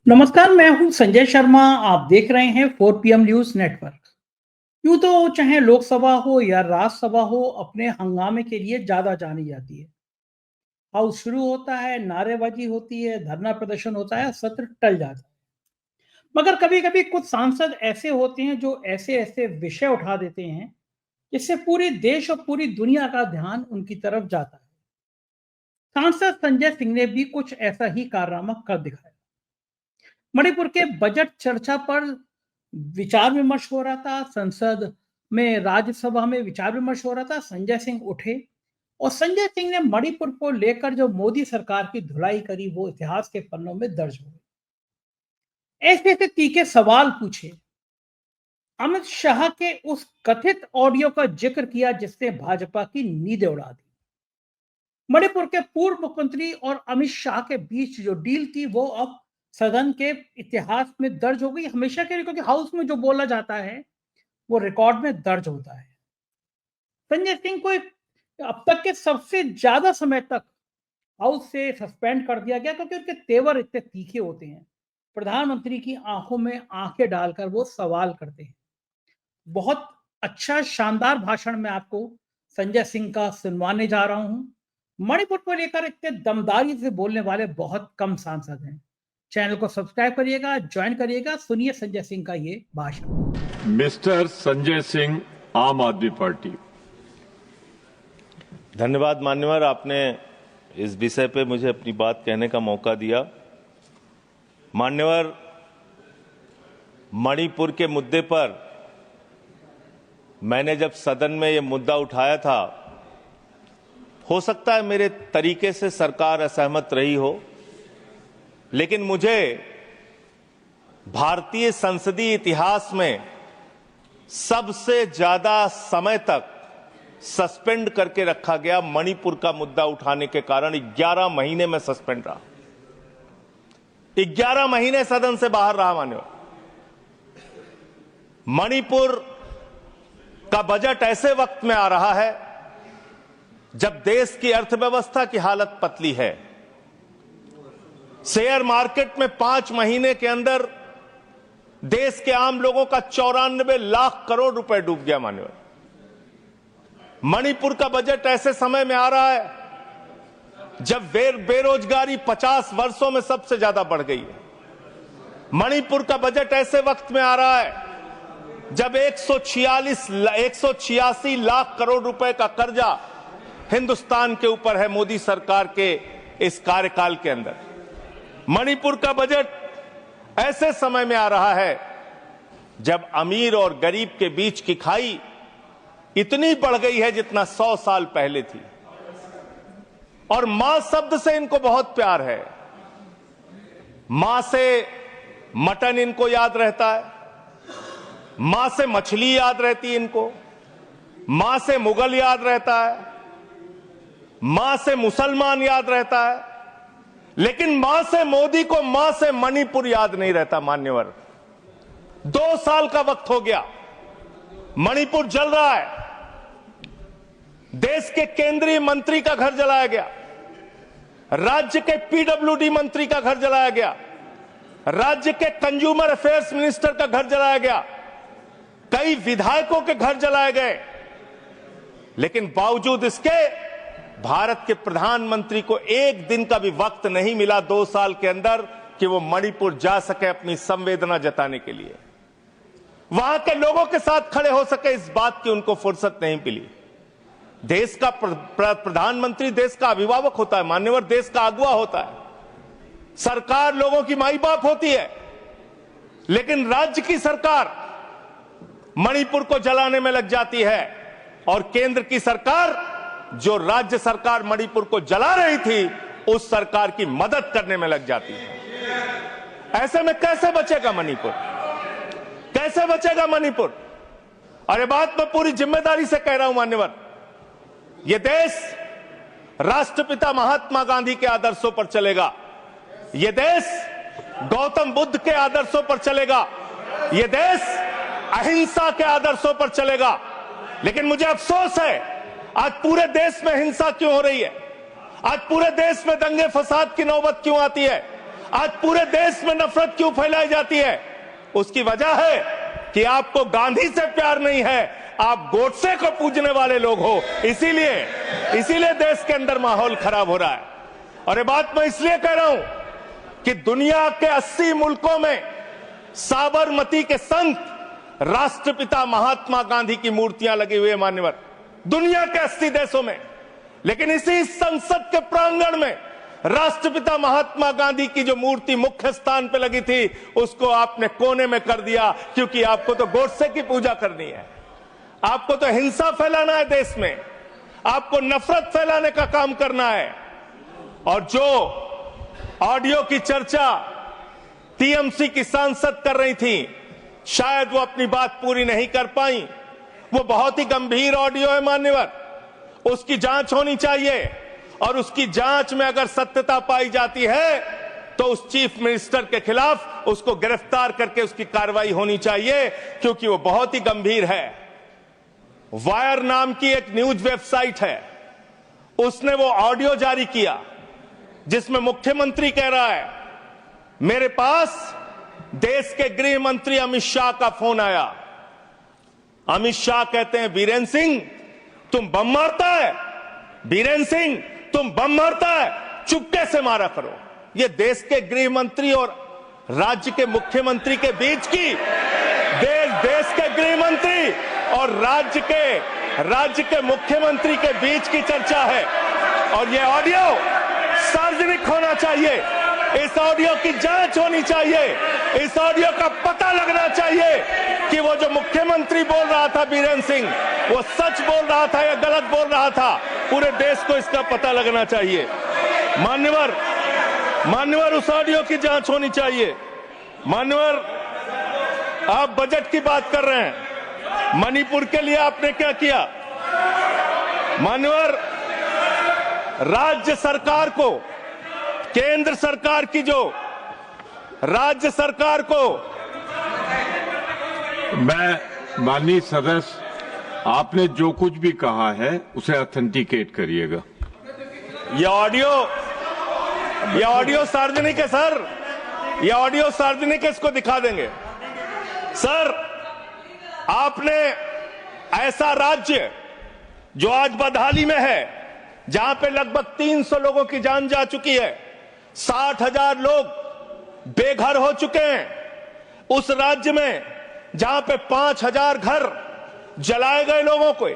नमस्कार, मैं हूं संजय शर्मा। आप देख रहे हैं 4 PM न्यूज नेटवर्क। यूं तो चाहे लोकसभा हो या राज्यसभा हो, अपने हंगामे के लिए ज्यादा जानी जाती है। हाउस शुरू होता है, नारेबाजी होती है, धरना प्रदर्शन होता है, सत्र टल जाता है। मगर कभी कभी कुछ सांसद ऐसे होते हैं जो ऐसे ऐसे विषय उठा देते हैं जिससे पूरे देश और पूरी दुनिया का ध्यान उनकी तरफ जाता है। सांसद संजय सिंह ने भी कुछ ऐसा ही कारनामा कर दिखाया। मणिपुर के बजट चर्चा पर विचार विमर्श हो रहा था। संसद में, राज्यसभा में विचार विमर्श हो रहा था। संजय सिंह उठे और संजय सिंह ने मणिपुर को लेकर जो मोदी सरकार की धुलाई करी वो इतिहास के पन्नों में दर्ज हो गई। ऐसे ऐसे तीखे सवाल पूछे। अमित शाह के उस कथित ऑडियो का जिक्र किया जिसने भाजपा की नींदें उड़ा दी। मणिपुर के पूर्व मुख्यमंत्री और अमित शाह के बीच जो डील थी वो अब सदन के इतिहास में दर्ज हो गई हमेशा के लिए, क्योंकि हाउस में जो बोला जाता है वो रिकॉर्ड में दर्ज होता है। संजय सिंह को अब तक के सबसे ज्यादा समय तक हाउस से सस्पेंड कर दिया गया क्योंकि उनके तेवर इतने तीखे होते हैं। प्रधानमंत्री की आंखों में आंखें डालकर वो सवाल करते हैं। बहुत अच्छा शानदार भाषण मैं आपको संजय सिंह का सुनवाने जा रहा हूं। मणिपुर को लेकर इतने दमदारी से बोलने वाले बहुत कम सांसद हैं। चैनल को सब्सक्राइब करिएगा, ज्वाइन करिएगा, सुनिए संजय सिंह का ये भाषण। मिस्टर संजय सिंह, आम आदमी पार्टी। धन्यवाद मान्यवर, आपने इस विषय पे मुझे अपनी बात कहने का मौका दिया। मान्यवर, मणिपुर के मुद्दे पर मैंने जब सदन में ये मुद्दा उठाया था, हो सकता है मेरे तरीके से सरकार असहमत रही हो, लेकिन मुझे भारतीय संसदीय इतिहास में सबसे ज्यादा समय तक सस्पेंड करके रखा गया मणिपुर का मुद्दा उठाने के कारण 11 महीने में सस्पेंड रहा। 11 महीने सदन से बाहर रहा। मान्यवर, मणिपुर का बजट ऐसे वक्त में आ रहा है जब देश की अर्थव्यवस्था की हालत पतली है। शेयर मार्केट में 5 महीने के अंदर देश के आम लोगों का 94 लाख करोड़ रुपए डूब गया। मान्यवर, मणिपुर का बजट ऐसे समय में आ रहा है जब बेरोजगारी 50 वर्षों में सबसे ज्यादा बढ़ गई है। मणिपुर का बजट ऐसे वक्त में आ रहा है जब 186 लाख करोड़ रुपए का कर्जा हिंदुस्तान के ऊपर है मोदी सरकार के इस कार्यकाल के अंदर। मणिपुर का बजट ऐसे समय में आ रहा है जब अमीर और गरीब के बीच की खाई इतनी बढ़ गई है जितना 100 साल पहले थी। और मां शब्द से इनको बहुत प्यार है। मां से मटन इनको याद रहता है, मां से मछली याद रहती है इनको, मां से मुगल याद रहता है, मां से मुसलमान याद रहता है, लेकिन मां से मोदी को, मां से मणिपुर याद नहीं रहता। मान्यवर, 2 साल का वक्त हो गया, मणिपुर जल रहा है। देश के केंद्रीय मंत्री का घर जलाया गया, राज्य के पीडब्ल्यूडी मंत्री का घर जलाया गया, राज्य के कंज्यूमर अफेयर्स मिनिस्टर का घर जलाया गया, कई विधायकों के घर जलाए गए। लेकिन बावजूद इसके भारत के प्रधानमंत्री को एक दिन का भी वक्त नहीं मिला 2 साल के अंदर कि वो मणिपुर जा सके अपनी संवेदना जताने के लिए, वहां के लोगों के साथ खड़े हो सके। इस बात की उनको फुर्सत नहीं मिली। देश का प्रधानमंत्री देश का अभिभावक होता है मान्यवर, देश का अगुवा होता है। सरकार लोगों की माई बाप होती है, लेकिन राज्य की सरकार मणिपुर को जलाने में लग जाती है और केंद्र की सरकार, जो राज्य सरकार मणिपुर को जला रही थी, उस सरकार की मदद करने में लग जाती है। ऐसे में कैसे बचेगा मणिपुर? कैसे बचेगा मणिपुर? अरे बात मैं पूरी जिम्मेदारी से कह रहा हूं मान्यवर, यह देश राष्ट्रपिता महात्मा गांधी के आदर्शों पर चलेगा, यह देश गौतम बुद्ध के आदर्शों पर चलेगा, यह देश अहिंसा के आदर्शों पर चलेगा। लेकिन मुझे अफसोस है आज पूरे देश में हिंसा क्यों हो रही है, आज पूरे देश में दंगे फसाद की नौबत क्यों आती है, आज पूरे देश में नफरत क्यों फैलाई जाती है? उसकी वजह है कि आपको गांधी से प्यार नहीं है, आप गोडसे को पूजने वाले लोग हो। इसीलिए देश के अंदर माहौल खराब हो रहा है। और ये बात मैं इसलिए कह रहा हूं कि दुनिया के 80 मुल्कों में साबरमती के संत राष्ट्रपिता महात्मा गांधी की मूर्तियां लगी हुई है मान्यवर, दुनिया के 80 देशों में। लेकिन इसी संसद के प्रांगण में राष्ट्रपिता महात्मा गांधी की जो मूर्ति मुख्य स्थान पे लगी थी, उसको आपने कोने में कर दिया, क्योंकि आपको तो गोडसे की पूजा करनी है, आपको तो हिंसा फैलाना है देश में, आपको नफरत फैलाने का काम करना है। और जो ऑडियो की चर्चा टीएमसी की सांसद कर रही थी, शायद वो अपनी बात पूरी नहीं कर पाई। वो बहुत ही गंभीर ऑडियो है मान्यवर, उसकी जांच होनी चाहिए, और उसकी जांच में अगर सत्यता पाई जाती है तो उस चीफ मिनिस्टर के खिलाफ उसको गिरफ्तार करके उसकी कार्रवाई होनी चाहिए, क्योंकि वो बहुत ही गंभीर है। वायर नाम की एक न्यूज वेबसाइट है, उसने वो ऑडियो जारी किया जिसमें मुख्यमंत्री कह रहा है, मेरे पास देश के गृह मंत्री अमित शाह का फोन आया। अमित शाह कहते हैं, बीरेन सिंह तुम बम मारता है, बीरेन सिंह तुम बम मारता है, चुपके से मारा करो। ये देश के गृह मंत्री और राज्य के मुख्यमंत्री के बीच की, देश के गृह मंत्री और राज्य के मुख्यमंत्री के बीच की चर्चा है। और ये ऑडियो सार्वजनिक होना चाहिए, इस ऑडियो की जांच होनी चाहिए, इस ऑडियो का पता लगना चाहिए कि वो जो मुख्यमंत्री बोल रहा था बीरेन सिंह, वो सच बोल रहा था या गलत बोल रहा था। पूरे देश को इसका पता लगना चाहिए। मान्यवर उस ऑडियो की जांच होनी चाहिए। मान्यवर, आप बजट की बात कर रहे हैं, मणिपुर के लिए आपने क्या किया? मान्यवर, राज्य सरकार को, केंद्र सरकार की जो राज्य सरकार को, मैं माननीय सदस्य, आपने जो कुछ भी कहा है उसे ऑथेंटिकेट करिएगा। ये ऑडियो सार्वजनिक है सर, ये ऑडियो सार्वजनिक है, इसको दिखा देंगे। सर, आपने ऐसा राज्य जो आज बदहाली में है, जहां पे लगभग 300 लोगों की जान जा चुकी है, 60,000 लोग बेघर हो चुके हैं, उस राज्य में जहां पे 5,000 घर जलाए गए लोगों को,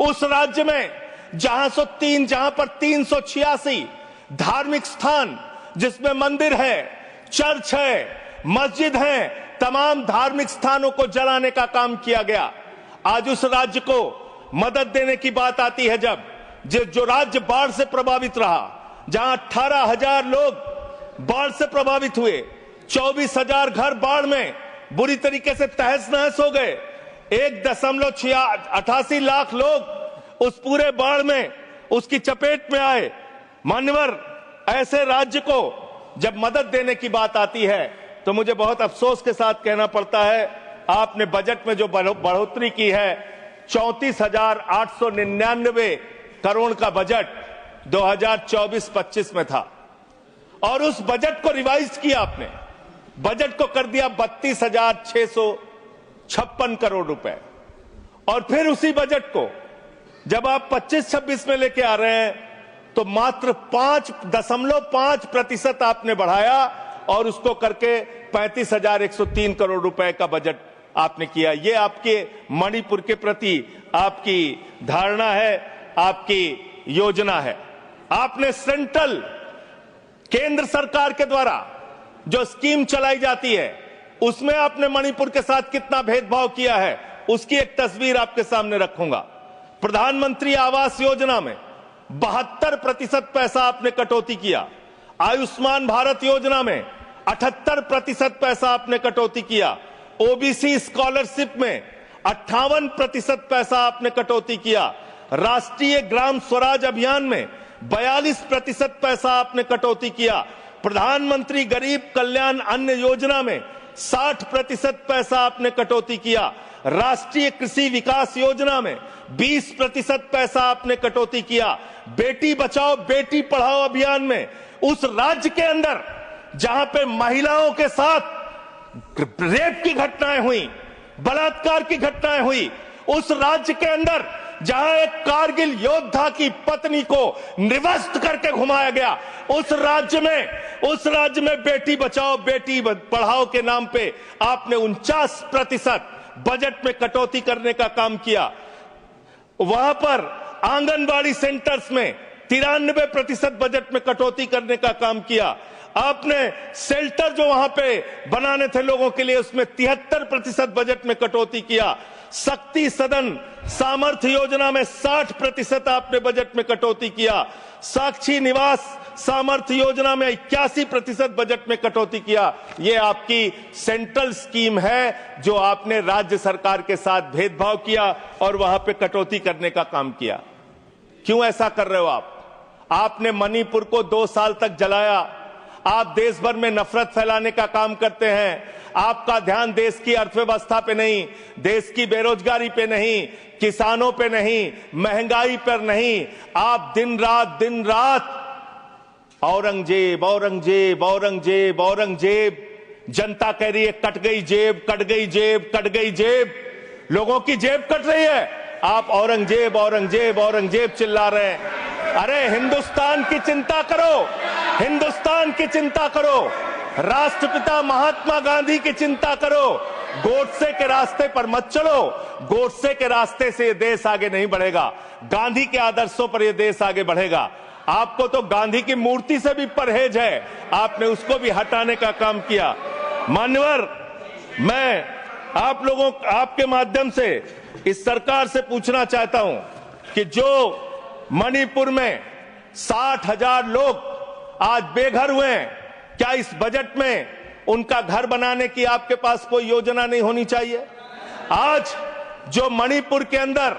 उस राज्य में जहां पर 386 धार्मिक स्थान, जिसमें मंदिर है, चर्च है, मस्जिद है, तमाम धार्मिक स्थानों को जलाने का काम किया गया। आज उस राज्य को मदद देने की बात आती है, जब जो राज्य बाढ़ से प्रभावित रहा, जहां 18,000 लोग बाढ़ से प्रभावित हुए, 24,000 घर बाढ़ में बुरी तरीके से तहस नहस हो गए, 1.88 लाख लोग उस पूरे बाढ़ में उसकी चपेट में आए। मान्यवर, ऐसे राज्य को जब मदद देने की बात आती है तो मुझे बहुत अफसोस के साथ कहना पड़ता है, आपने बजट में जो बढ़ोतरी की है, 34,899 करोड़ का बजट 2024-25 में था, और उस बजट को रिवाइज किया आपने, बजट को कर दिया 32,656 करोड़ रुपए। और फिर उसी बजट को जब आप 25-26 में लेके आ रहे हैं तो मात्र 5.5% आपने बढ़ाया, और उसको करके 35,103 करोड़ रुपए का बजट आपने किया। ये आपके मणिपुर के प्रति आपकी धारणा है, आपकी योजना है। आपने सेंट्रल केंद्र सरकार के द्वारा जो स्कीम चलाई जाती है, उसमें आपने मणिपुर के साथ कितना भेदभाव किया है, उसकी एक तस्वीर आपके सामने रखूंगा। प्रधानमंत्री आवास योजना में 72% पैसा आपने कटौती किया, आयुष्मान भारत योजना में 78% पैसा आपने कटौती किया, ओबीसी स्कॉलरशिप में 58% पैसा आपने कटौती किया, राष्ट्रीय ग्राम स्वराज अभियान में 42% पैसा आपने कटौती किया, प्रधानमंत्री गरीब कल्याण अन्न योजना में 60% पैसा आपने कटौती किया, राष्ट्रीय कृषि विकास योजना में 20% पैसा आपने कटौती किया, बेटी बचाओ बेटी पढ़ाओ अभियान में उस राज्य के अंदर जहां पे महिलाओं के साथ रेप की घटनाएं हुई, बलात्कार की घटनाएं हुई, उस राज्य के अंदर जहां एक कारगिल योद्धा की पत्नी को निवस्त करके घुमाया गया, उस राज्य में बेटी बचाओ बेटी पढ़ाओ के नाम पे आपने 49% बजट में कटौती करने का काम किया। वहां पर आंगनबाड़ी सेंटर्स में 93% बजट में कटौती करने का काम किया। आपने शेल्टर जो वहां पे बनाने थे लोगों के लिए, उसमें 73% बजट में कटौती किया। शक्ति सदन सामर्थ्य योजना में 60% आपने बजट में कटौती किया। साक्षी निवास सामर्थ्य योजना में 81% बजट में कटौती किया। यह आपकी सेंट्रल स्कीम है जो आपने राज्य सरकार के साथ भेदभाव किया और वहां पे कटौती करने का काम किया। क्यों ऐसा कर रहे हो आप? आपने मणिपुर को 2 साल तक जलाया। आप देश भर में नफरत फैलाने का काम करते हैं। आपका ध्यान देश की अर्थव्यवस्था पे नहीं, देश की बेरोजगारी पे नहीं, किसानों पे नहीं, महंगाई पर नहीं। आप दिन रात औरंगजेब औरंगजेब औरंगजेब औरंगजेब। जनता कह रही है कट गई जेब, कट गई जेब, कट गई जेब। लोगों की जेब कट रही है, आप औरंगजेब औरंगजेब औरंगजेब चिल्ला रहे हैं। अरे हिंदुस्तान की चिंता करो, हिंदुस्तान की चिंता करो, राष्ट्रपिता महात्मा गांधी की चिंता करो। गोडसे के रास्ते पर मत चलो। गोडसे के रास्ते से ये देश आगे नहीं बढ़ेगा, गांधी के आदर्शों पर यह देश आगे बढ़ेगा। आपको तो गांधी की मूर्ति से भी परहेज है, आपने उसको भी हटाने का काम किया। मान्यवर, मैं आप लोगों आपके माध्यम से इस सरकार से पूछना चाहता हूं कि जो मणिपुर में 60,000 लोग आज बेघर हुए हैं, क्या इस बजट में उनका घर बनाने की आपके पास कोई योजना नहीं होनी चाहिए? आज जो मणिपुर के अंदर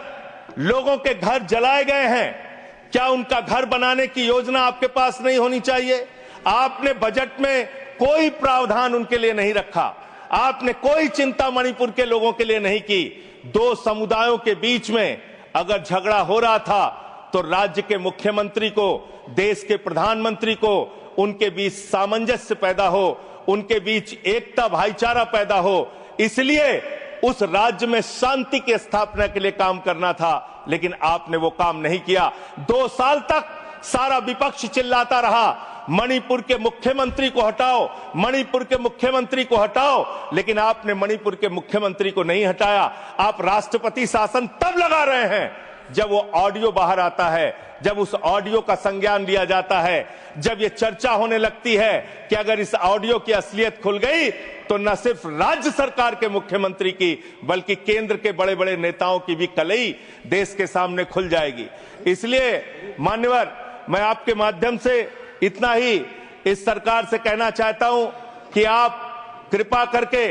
लोगों के घर जलाए गए हैं, क्या उनका घर बनाने की योजना आपके पास नहीं होनी चाहिए? आपने बजट में कोई प्रावधान उनके लिए नहीं रखा। आपने कोई चिंता मणिपुर के लोगों के लिए नहीं की। 2 समुदायों के बीच में अगर झगड़ा हो रहा था तो राज्य के मुख्यमंत्री को, देश के प्रधानमंत्री को उनके बीच सामंजस्य पैदा हो, उनके बीच एकता भाईचारा पैदा हो। इसलिए उस राज्य में शांति की स्थापना के लिए काम करना था, लेकिन आपने वो काम नहीं किया। 2 साल तक सारा विपक्ष चिल्लाता रहा मणिपुर के मुख्यमंत्री को हटाओ, मणिपुर के मुख्यमंत्री को हटाओ, लेकिन आपने मणिपुर के मुख्यमंत्री को नहीं हटाया। आप राष्ट्रपति शासन तब लगा रहे हैं जब वो ऑडियो बाहर आता है, जब उस ऑडियो का संज्ञान लिया जाता है, जब ये चर्चा होने लगती है कि अगर इस ऑडियो की असलियत खुल गई तो न सिर्फ राज्य सरकार के मुख्यमंत्री की बल्कि केंद्र के बड़े बड़े नेताओं की भी कलई देश के सामने खुल जाएगी। इसलिए मान्यवर, मैं आपके माध्यम से इतना ही इस सरकार से कहना चाहता हूं कि आप कृपा करके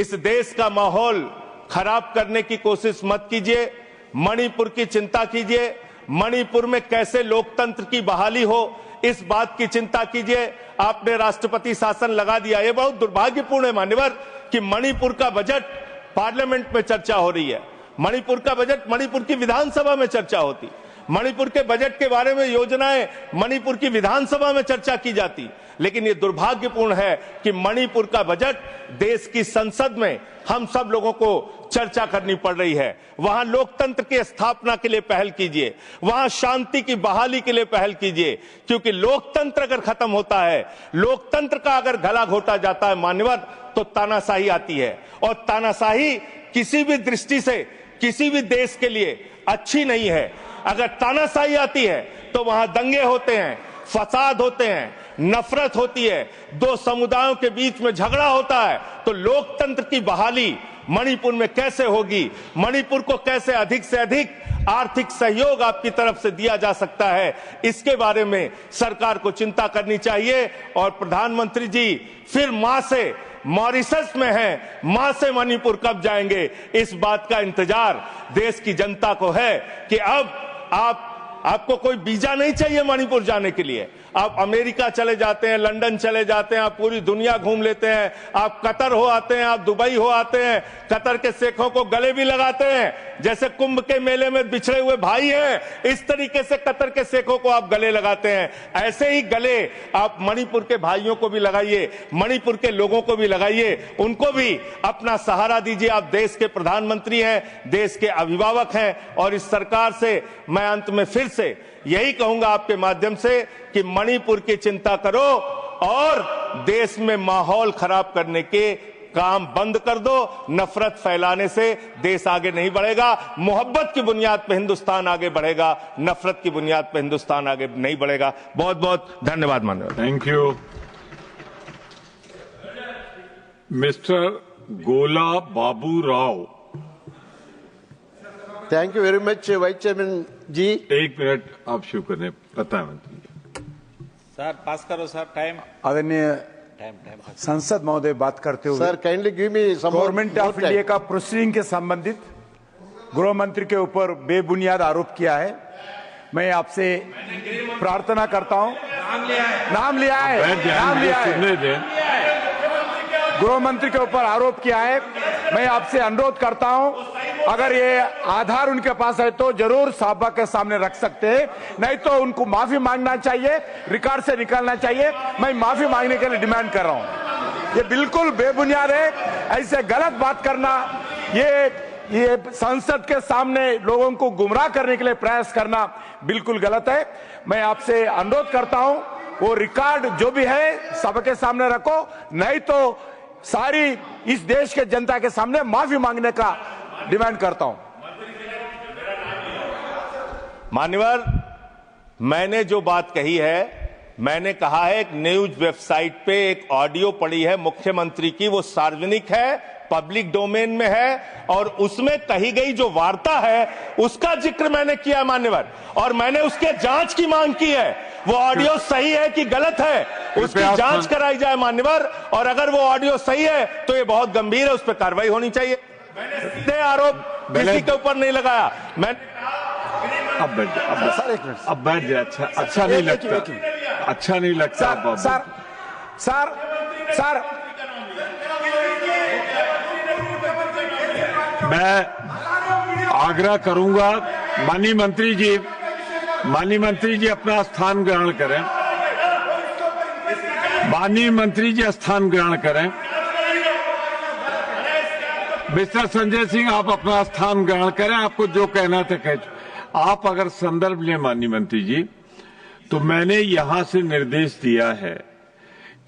इस देश का माहौल खराब करने की कोशिश मत कीजिए। मणिपुर की चिंता कीजिए, मणिपुर में कैसे लोकतंत्र की बहाली हो इस बात की चिंता कीजिए। आपने राष्ट्रपति शासन लगा दिया, यह बहुत दुर्भाग्यपूर्ण है मान्यवर कि मणिपुर का बजट पार्लियामेंट में चर्चा हो रही है। मणिपुर का बजट मणिपुर की विधानसभा में चर्चा होती, मणिपुर के बजट के बारे में योजनाएं मणिपुर की विधानसभा में चर्चा की जाती, लेकिन यह दुर्भाग्यपूर्ण है कि मणिपुर का बजट देश की संसद में हम सब लोगों को चर्चा करनी पड़ रही है। वहां लोकतंत्र की स्थापना के लिए पहल कीजिए, वहां शांति की बहाली के लिए पहल कीजिए, क्योंकि लोकतंत्र अगर खत्म होता है, लोकतंत्र का अगर गला घोटा जाता है मान्यवर, तो तानाशाही आती है। और तानाशाही किसी भी दृष्टि से किसी भी देश के लिए अच्छी नहीं है। अगर तानाशाही आती है तो वहां दंगे होते हैं, फसाद होते हैं, नफरत होती है, 2 समुदायों के बीच में झगड़ा होता है, तो लोकतंत्र की बहाली मणिपुर में कैसे होगी? मणिपुर को कैसे अधिक से अधिक आर्थिक सहयोग आपकी तरफ से दिया जा सकता है, इसके बारे में सरकार को चिंता करनी चाहिए। और प्रधानमंत्री जी फिर मां से मॉरिशस में हैं, मां से मणिपुर कब जाएंगे, इस बात का इंतजार देश की जनता को है कि अब आपको कोई वीजा नहीं चाहिए मणिपुर जाने के लिए। आप अमेरिका चले जाते हैं, लंदन चले जाते हैं, आप पूरी दुनिया घूम लेते हैं, आप कतर हो आते हैं, आप दुबई हो आते हैं, कतर के शेखों को गले भी लगाते हैं। जैसे कुंभ के मेले में बिछड़े हुए भाई हैं, इस तरीके से कतर के शेखों को आप गले लगाते हैं। ऐसे ही गले आप मणिपुर के भाइयों को भी लगाइए, मणिपुर के लोगों को भी लगाइए, उनको भी अपना सहारा दीजिए। आप देश के प्रधानमंत्री हैं, देश के अभिभावक हैं, और इस सरकार से मैं अंत में फिर से यही कहूंगा आपके माध्यम से कि मणिपुर की चिंता करो और देश में माहौल खराब करने के काम बंद कर दो। नफरत फैलाने से देश आगे नहीं बढ़ेगा। मोहब्बत की बुनियाद पर हिंदुस्तान आगे बढ़ेगा, नफरत की बुनियाद पर हिंदुस्तान आगे नहीं बढ़ेगा। बहुत बहुत धन्यवाद माननीय। Thank you. Mister Gola Babu Rao. Thank you very much vice chairman ji. एक मिनट आप शुरू करें, प्रधानमंत्री। सर पास करो सर, टाइम आदरणीय संसद महोदय, बात करते हुए sir kindly give me some government of India का प्रोसीडिंग के संबंधित गृह मंत्री के ऊपर बेबुनियाद आरोप किया है। मैं आपसे प्रार्थना करता हूं। नाम लिया है गृह मंत्री के ऊपर आरोप किया है। मैं आपसे अनुरोध करता हूं, अगर ये आधार उनके पास है तो जरूर सभा के सामने रख सकते हैं, नहीं तो उनको माफी मांगना चाहिए, रिकॉर्ड से निकालना चाहिए। मैं माफी मांगने के लिए डिमांड कर रहा हूं। ये बिल्कुल बेबुनियाद है, ऐसे गलत बात करना, ये संसद के सामने लोगों को गुमराह करने के लिए प्रयास करना बिल्कुल गलत है। मैं आपसे अनुरोध करता हूं, वो रिकॉर्ड जो भी है सभा के सामने रखो, नहीं तो सारी इस देश के जनता के सामने माफी मांगने का डिमांड करता हूं। मान्यवर, मैंने जो बात कही है, मैंने कहा है एक न्यूज वेबसाइट पे एक ऑडियो पड़ी है मुख्यमंत्री की, वो सार्वजनिक है, पब्लिक डोमेन में है, और उसमें कही गई जो वार्ता है उसका जिक्र मैंने किया है मान्यवर, और मैंने उसके जांच की मांग की है। वो ऑडियो सही है कि गलत है, उसकी जांच कराई जाए मान्यवर, और अगर वो ऑडियो सही है तो ये बहुत गंभीर है, उस पर कार्रवाई होनी चाहिए। सीधे आरोप किसी के ऊपर नहीं लगाया। मैं अब बैठ जाए। अच्छा नहीं लगता, अच्छा नहीं लगता। सर मैं आग्रह करूंगा, माननीय मंत्री जी अपना स्थान ग्रहण करें। माननीय मंत्री जी स्थान ग्रहण करें। मिस्टर संजय सिंह, आप अपना स्थान ग्रहण करें। आपको जो कहना था कह। आप अगर संदर्भ लें माननीय मंत्री जी, तो मैंने यहां से निर्देश दिया है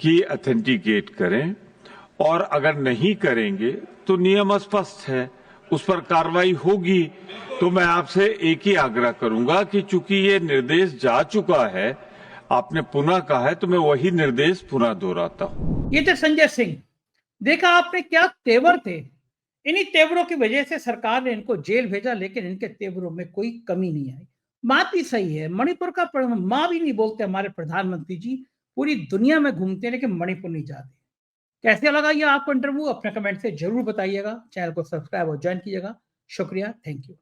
कि ऑथेंटिकेट करें, और अगर नहीं करेंगे तो नियम स्पष्ट है, उस पर कार्रवाई होगी। तो मैं आपसे एक ही आग्रह करूंगा कि चूंकि ये निर्देश जा चुका है, आपने पुनः कहा है, तो मैं वही निर्देश पुनः दोहराता हूं। ये थे संजय सिंह। देखा आपने क्या तेवर थे। इन्हीं तेवरों की वजह से सरकार ने इनको जेल भेजा, लेकिन इनके तेवरों में कोई कमी नहीं आई। बात भी सही है, मणिपुर का मां भी नहीं बोलते हमारे प्रधानमंत्री जी, पूरी दुनिया में घूमते हैं लेकिन मणिपुर नहीं जाते। कैसे लगा ये आपको इंटरव्यू, अपने कमेंट से जरूर बताइएगा। चैनल को सब्सक्राइब और ज्वाइन कीजिएगा। शुक्रिया, थैंक यू।